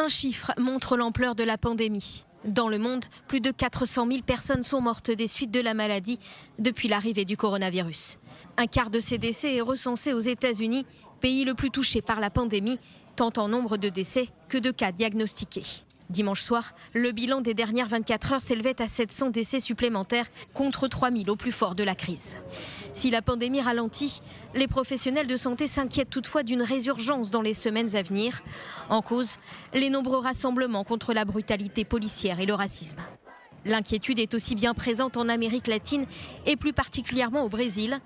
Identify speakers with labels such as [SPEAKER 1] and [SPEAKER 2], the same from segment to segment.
[SPEAKER 1] Un chiffre montre l'ampleur de la pandémie. Dans le monde, plus de 400 000 personnes sont mortes des suites de la maladie depuis l'arrivée du coronavirus. Un quart de ces décès est recensé aux États-Unis, pays le plus touché par la pandémie, tant en nombre de décès que de cas diagnostiqués. Dimanche soir, le bilan des dernières 24 heures s'élevait à 700 décès supplémentaires contre 3000 au plus fort de la crise. Si la pandémie ralentit, les professionnels de santé s'inquiètent toutefois d'une résurgence dans les semaines à venir. En cause, les nombreux rassemblements contre la brutalité policière et le racisme. L'inquiétude est aussi bien présente en Amérique latine et plus particulièrement au Brésil.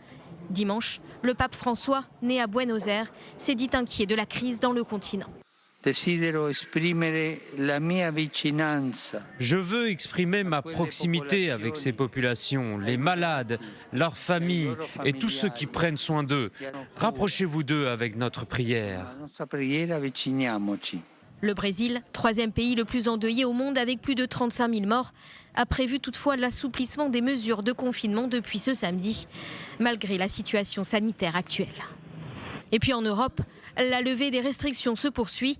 [SPEAKER 1] Dimanche, le pape François, né à Buenos Aires, s'est dit inquiet de la crise dans le continent.
[SPEAKER 2] Je veux exprimer ma proximité avec ces populations, les malades, leurs familles et tous ceux qui prennent soin d'eux. Rapprochez-vous d'eux avec notre prière.
[SPEAKER 1] Le Brésil, troisième pays le plus endeuillé au monde avec plus de 35 000 morts, a prévu toutefois l'assouplissement des mesures de confinement depuis ce samedi, malgré la situation sanitaire actuelle. Et puis en Europe, la levée des restrictions se poursuit.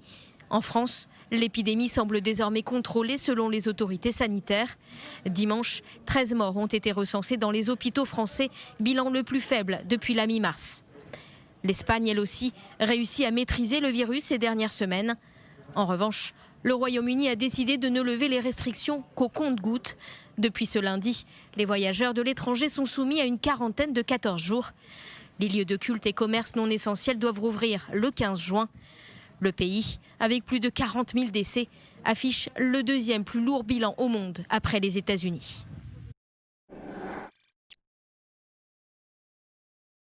[SPEAKER 1] En France, l'épidémie semble désormais contrôlée selon les autorités sanitaires. Dimanche, 13 morts ont été recensés dans les hôpitaux français, bilan le plus faible depuis la mi-mars. L'Espagne, elle aussi, réussit à maîtriser le virus ces dernières semaines. En revanche, le Royaume-Uni a décidé de ne lever les restrictions qu'au compte-gouttes. Depuis ce lundi, les voyageurs de l'étranger sont soumis à une quarantaine de 14 jours. Les lieux de culte et commerces non essentiels doivent rouvrir le 15 juin. Le pays, avec plus de 40 000 décès, affiche le deuxième plus lourd bilan au monde après les États-Unis.